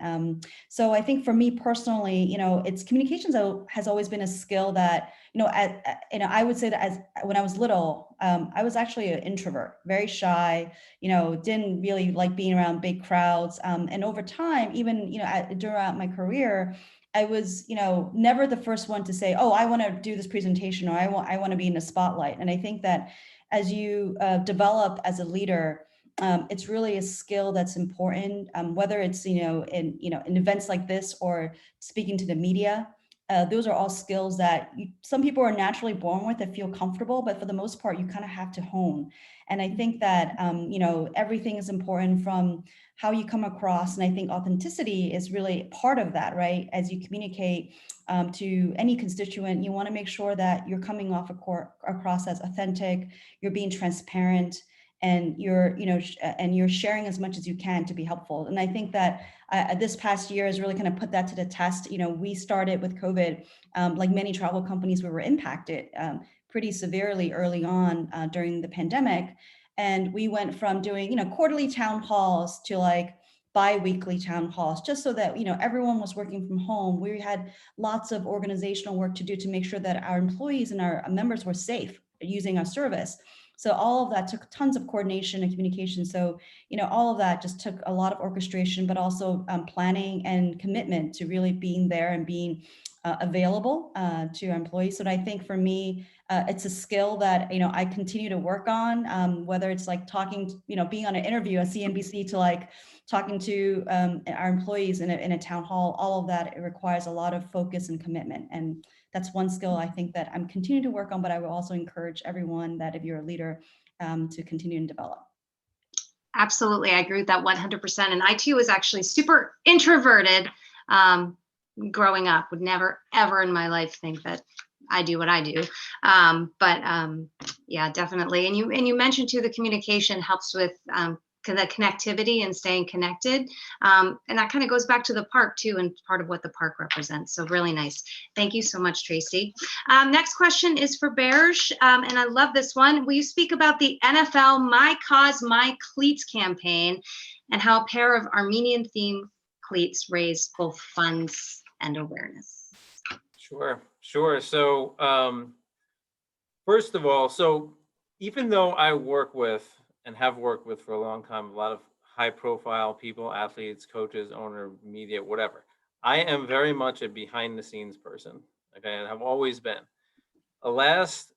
So I think for me personally, it's communications has always been a skill that, I would say that when I was little, I was actually an introvert, very shy, didn't really like being around big crowds. And over time, even, throughout my career, I was, never the first one to say, oh, I want to do this presentation, or I want to be in the spotlight. And I think that as you develop as a leader, it's really a skill that's important, whether it's, in events like this or speaking to the media. Those are all skills that some people are naturally born with and feel comfortable, but for the most part, you kind of have to hone. And I think that, everything is important from how you come across. And I think authenticity is really part of that, right? As you communicate to any constituent, you want to make sure that you're coming off across as authentic, you're being transparent, and you're sharing as much as you can to be helpful. And I think that this past year has really kind of put that to the test. We started with COVID, like many travel companies, we were impacted pretty severely early on during the pandemic. And we went from doing, quarterly town halls to like bi-weekly town halls, just so that, everyone was working from home. We had lots of organizational work to do to make sure that our employees and our members were safe using our service. So all of that took tons of coordination and communication. So, all of that just took a lot of orchestration, but also planning and commitment to really being there and being available to our employees. So I think for me, it's a skill that, I continue to work on, whether it's like talking, being on an interview at CNBC to like talking to our employees in a town hall. All of that, it requires a lot of focus and commitment. And that's one skill I think that I'm continuing to work on, but I will also encourage everyone that if you're a leader to continue and develop. Absolutely. I agree with that 100%. And I too was actually super introverted growing up, would never, ever in my life think that I do what I do. Yeah, definitely. And you mentioned too, the communication helps with the connectivity and staying connected. And that kind of goes back to the park too, and part of what the park represents. So really nice. Thank you so much, Tracey. Next question is for Berj, and I love this one. Will you speak about the NFL My Cause, My Cleats campaign and how a pair of Armenian themed cleats raise both funds and awareness? Sure. So first of all, so even though I work with and have worked with for a long time a lot of high profile people, athletes, coaches, owner, media, whatever, I am very much a behind the scenes person. Okay, and I've always been. Last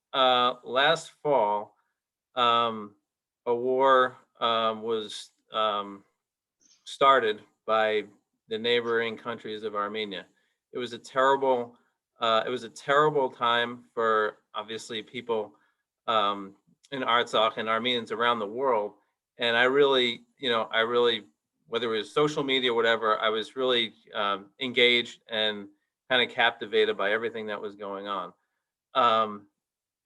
fall, a war was started by the neighboring countries of Armenia. It was a terrible time for obviously people in Artsakh and Armenians around the world. And I really, whether it was social media or whatever, I was really engaged and kind of captivated by everything that was going on.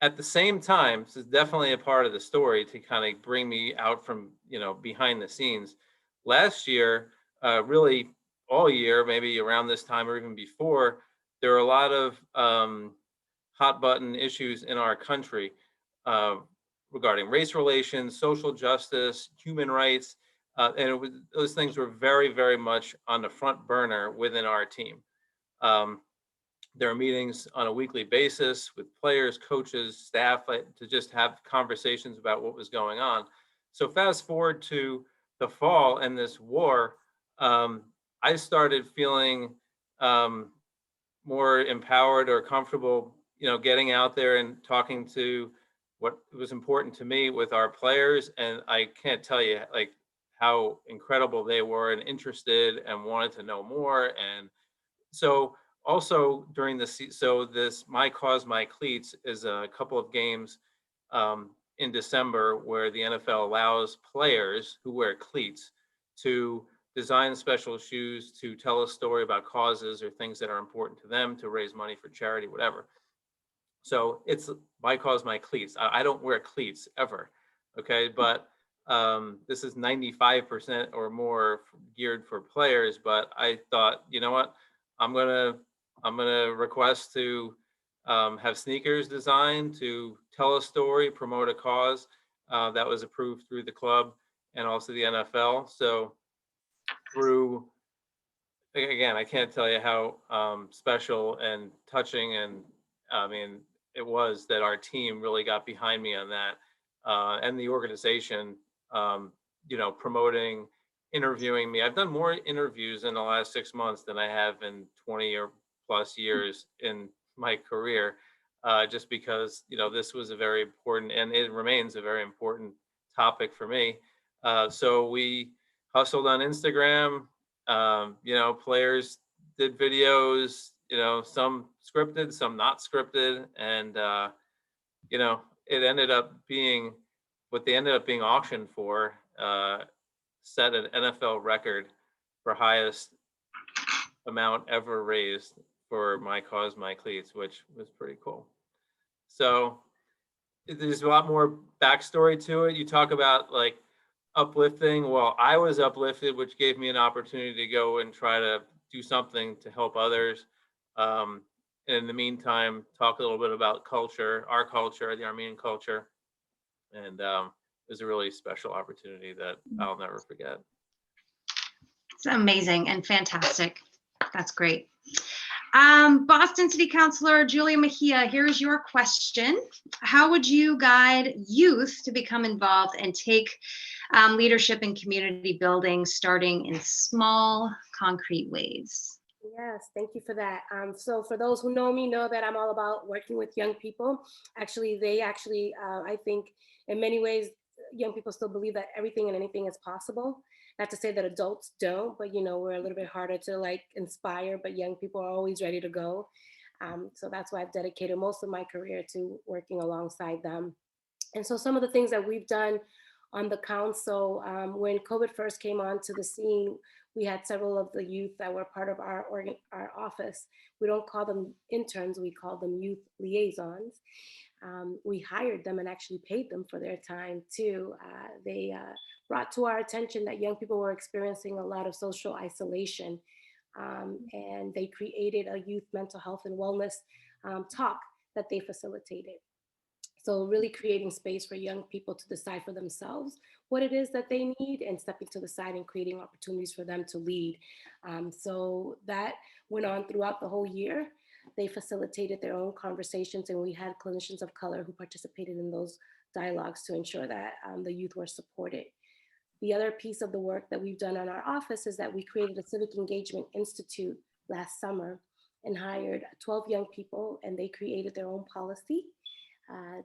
At the same time, this is definitely a part of the story to kind of bring me out from, behind the scenes. Last year, really all year, maybe around this time or even before, there were a lot of hot button issues in our country regarding race relations, social justice, human rights, and those things were very, very much on the front burner within our team. There are meetings on a weekly basis with players, coaches, staff to just have conversations about what was going on. So fast forward to the fall and this war, I started feeling more empowered or comfortable, getting out there and talking to what was important to me with our players. And I can't tell you like how incredible they were and interested and wanted to know more. And so also during this My Cause, My Cleats is a couple of games in December where the NFL allows players who wear cleats to design special shoes to tell a story about causes or things that are important to them, to raise money for charity, whatever. So it's My Cause, My Cleats. I don't wear cleats ever, okay? But this is 95% or more geared for players. But I thought, you know what? I'm gonna request to have sneakers designed to tell a story, promote a cause that was approved through the club and also the NFL. So through, again, I can't tell you how special and touching and it was that our team really got behind me on that, and the organization, promoting, interviewing me. I've done more interviews in the last 6 months than I have in 20 or plus years in my career. just because, this was a very important, and it remains a very important topic for me. So we hustled on Instagram. Players did videos, some scripted, some not scripted. And, it ended up being what they ended up being auctioned for, set an NFL record for highest amount ever raised for My Cause, My Cleats, which was pretty cool. So there's a lot more backstory to it. You talk about like uplifting. Well, I was uplifted, which gave me an opportunity to go and try to do something to help others. And in the meantime, talk a little bit about culture, our culture, the Armenian culture. And it was a really special opportunity that I'll never forget. It's amazing and fantastic. That's great. Boston City Councilor Julia Mejia, here's your question. How would you guide youth to become involved and take leadership in community building, starting in small, concrete ways? Yes, thank you for that. So for those who know me, know that I'm all about working with young people. Actually, I think in many ways, young people still believe that everything and anything is possible. Not to say that adults don't, but we're a little bit harder to like inspire, but young people are always ready to go. So that's why I've dedicated most of my career to working alongside them. And so some of the things that we've done on the council, when COVID first came onto the scene, we had several of the youth that were part of our office. We don't call them interns, we call them youth liaisons. We hired them and actually paid them for their time too. They brought to our attention that young people were experiencing a lot of social isolation, and they created a youth mental health and wellness talk that they facilitated. So really creating space for young people to decide for themselves what it is that they need and stepping to the side and creating opportunities for them to lead. So that went on throughout the whole year. They facilitated their own conversations, and we had clinicians of color who participated in those dialogues to ensure that the youth were supported. The other piece of the work that we've done in our office is that we created a Civic Engagement Institute last summer and hired 12 young people, and they created their own policy,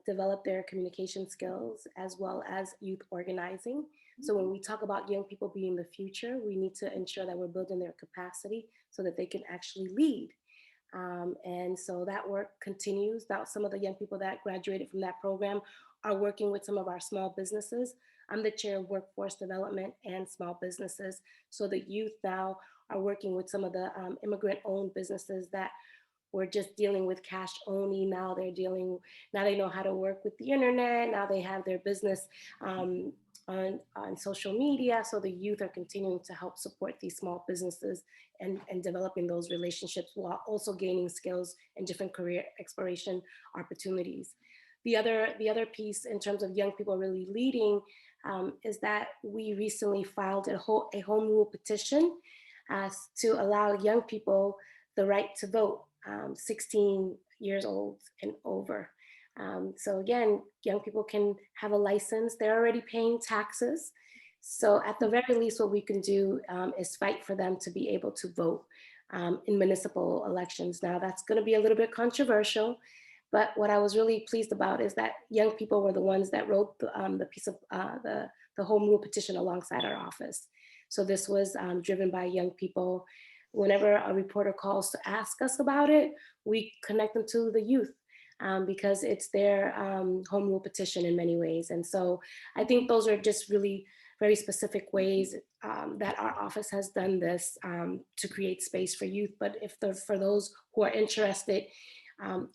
developed their communication skills, as well as youth organizing. So when we talk about young people being the future, we need to ensure that we're building their capacity so that they can actually lead. And so that work continues. Now, some of the young people that graduated from that program are working with some of our small businesses. I'm the chair of workforce development and small businesses. So the youth now are working with some of the immigrant-owned businesses that were just dealing with cash only. Now they know how to work with the internet. Now they have their business on social media. So the youth are continuing to help support these small businesses and developing those relationships while also gaining skills and different career exploration opportunities. The other piece in terms of young people really leading is that we recently filed a home rule petition to allow young people the right to vote, 16 years old and over. So again, young people can have a license. They're already paying taxes. So at the very least, what we can do is fight for them to be able to vote in municipal elections. Now that's going to be a little bit controversial, but what I was really pleased about is that young people were the ones that wrote the piece of the home rule petition alongside our office. So this was driven by young people. Whenever a reporter calls to ask us about it, we connect them to the youth because it's their home rule petition in many ways. And so I think those are just really very specific ways that our office has done this to create space for youth. But for those who are interested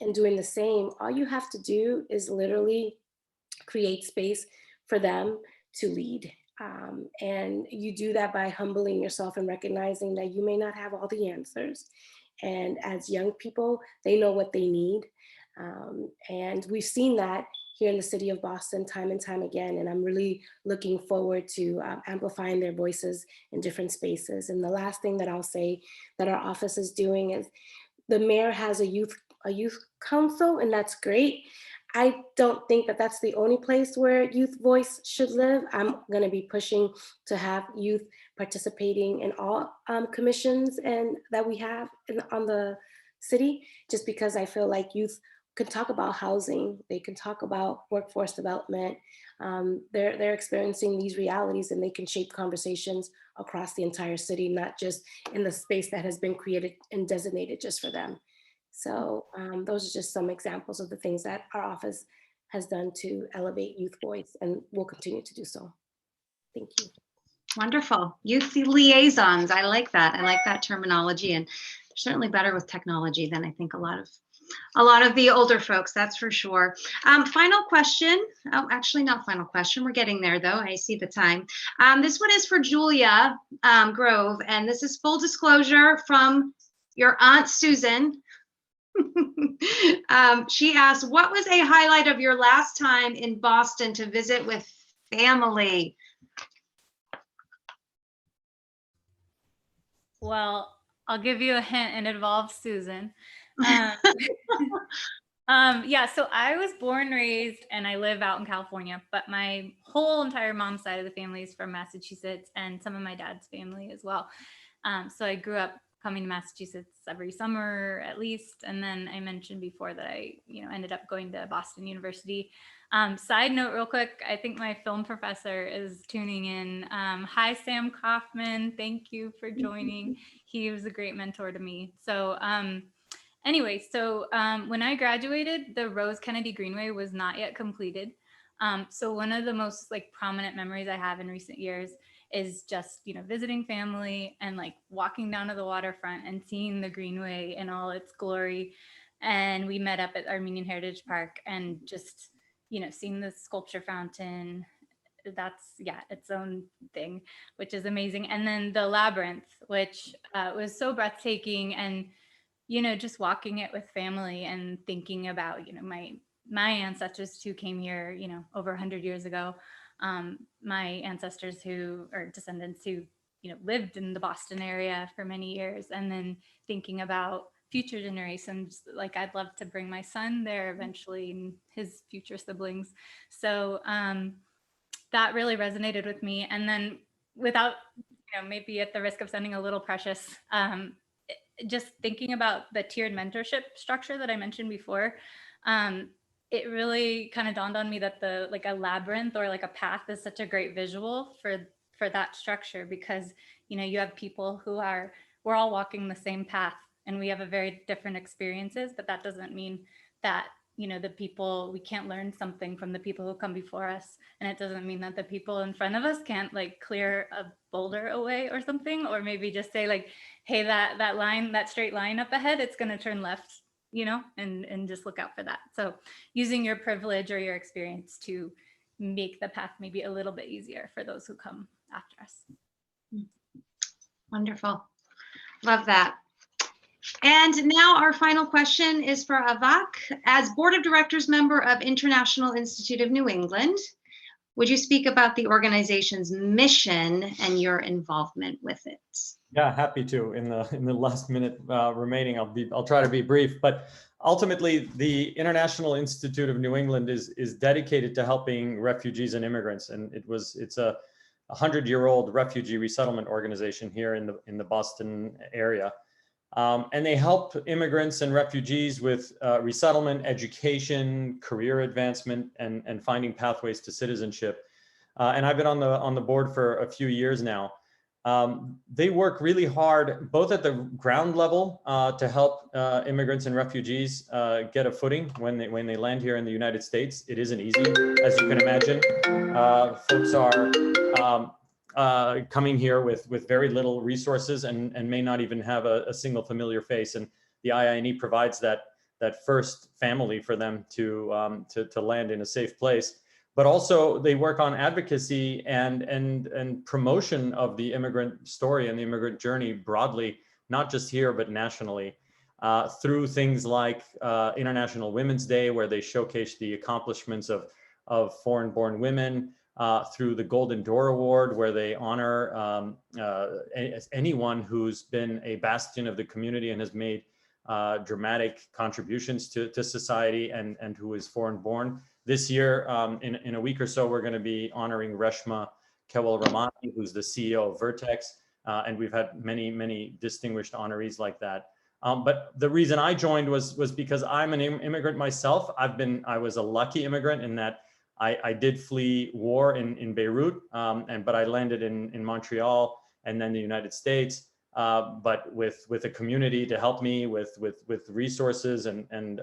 in doing the same, all you have to do is literally create space for them to lead. And you do that by humbling yourself and recognizing that you may not have all the answers. And as young people, they know what they need. And we've seen that here in the city of Boston time and time again. And I'm really looking forward to amplifying their voices in different spaces. And the last thing that I'll say that our office is doing is the mayor has a youth council, and that's great. I don't think that that's the only place where youth voice should live. I'm going to be pushing to have youth participating in all commissions and that we have on the city, just because I feel like youth can talk about housing. They can talk about workforce development. They're experiencing these realities, and they can shape conversations across the entire city, not just in the space that has been created and designated just for them. So those are just some examples of the things that our office has done to elevate youth voice, and will continue to do so. Thank you. Wonderful. Youth liaisons. I like that. I like that terminology, and certainly better with technology than I think a lot of the older folks, that's for sure. Final question. Oh, actually not final question. We're getting there though. I see the time. This one is for Julia Grove, and this is full disclosure from your Aunt Susan. She asked, what was a highlight of your last time in Boston to visit with family? Well, I'll give you a hint, and it involves Susan. Yeah, so I was born, raised, and I live out in California, but my whole entire mom's side of the family is from Massachusetts, and some of my dad's family as well. So I grew up coming to Massachusetts every summer at least. And then I mentioned before that I, ended up going to Boston University. Side note real quick, I think my film professor is tuning in. Hi, Sam Kaufman. Thank you for joining. He was a great mentor to me. So anyway, when I graduated, the Rose Kennedy Greenway was not yet completed. So one of the most prominent memories I have in recent years is just, visiting family and walking down to the waterfront and seeing the Greenway in all its glory. And we met up at Armenian Heritage Park and just, seeing the sculpture fountain. That's its own thing, which is amazing. And then the Labyrinth, which was so breathtaking, and, just walking it with family and thinking about, my ancestors who came here, over 100 years ago. My ancestors who are descendants who, lived in the Boston area for many years, and then thinking about future generations. I'd love to bring my son there eventually, and his future siblings. So that really resonated with me. And then without, maybe at the risk of sounding a little precious, just thinking about the tiered mentorship structure that I mentioned before, it really kind of dawned on me that a labyrinth or a path is such a great visual for that structure, because, you have people who we're all walking the same path and we have a very different experiences, but that doesn't mean that, we can't learn something from the people who come before us. And it doesn't mean that the people in front of us can't clear a boulder away or something, or maybe just say hey, that straight line up ahead, it's going to turn left, and just look out for that. So using your privilege or your experience to make the path maybe a little bit easier for those who come after us. Wonderful. Love that. And now our final question is for Avak. As Board of Directors member of International Institute of New England, would you speak about the organization's mission and your involvement with it? Yeah, happy to. In the last minute remaining, I'll try to be brief. But ultimately, the International Institute of New England is dedicated to helping refugees and immigrants, and it's a 100-year-old refugee resettlement organization here in the Boston area. And they help immigrants and refugees with resettlement, education, career advancement, and finding pathways to citizenship. And I've been on the board for a few years now. They work really hard, both at the ground level to help immigrants and refugees get a footing when they land here in the United States. It isn't easy, as you can imagine. Folks are coming here with very little resources and may not even have a single familiar face. And the IINE provides that first family for them to land in a safe place. But also they work on advocacy and promotion of the immigrant story and the immigrant journey broadly, not just here, but nationally, through things like International Women's Day, where they showcase the accomplishments of foreign-born women, through the Golden Door Award, where they honor anyone who's been a bastion of the community and has made dramatic contributions to society and who is foreign-born. This year, in a week or so, we're going to be honoring Reshma Kewal-Ramani, who's the CEO of Vertex, and we've had many distinguished honorees like that. But the reason I joined was because I'm an immigrant myself. I was a lucky immigrant in that I did flee war in Beirut, but I landed in Montreal and then the United States, but with a community to help me with resources and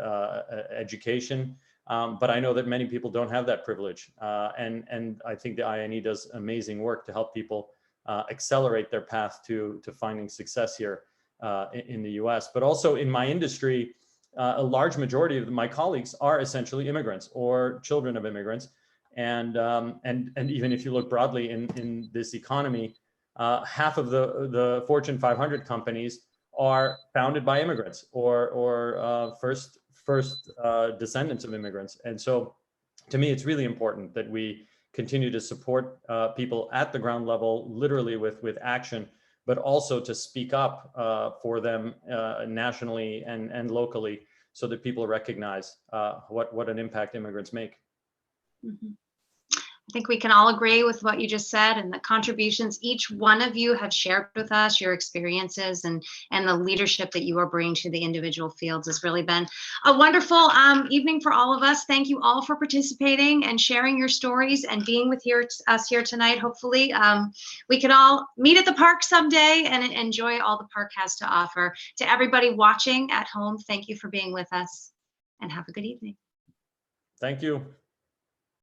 education. But I know that many people don't have that privilege. And I think the INE does amazing work to help people accelerate their path to finding success here in the US. But also in my industry, a large majority of my colleagues are essentially immigrants or children of immigrants. And even if you look broadly in this economy, half of the Fortune 500 companies are founded by immigrants or first descendants of immigrants. And so to me, it's really important that we continue to support people at the ground level, literally with action, but also to speak up for them nationally and locally so that people recognize what an impact immigrants make. Mhm. I think we can all agree with what you just said and the contributions each one of you have shared with us, your experiences and the leadership that you are bringing to the individual fields has really been a wonderful evening for all of us. Thank you all for participating and sharing your stories and being with us here tonight. Hopefully we can all meet at the park someday and enjoy all the park has to offer. To everybody watching at home, thank you for being with us and have a good evening. Thank you.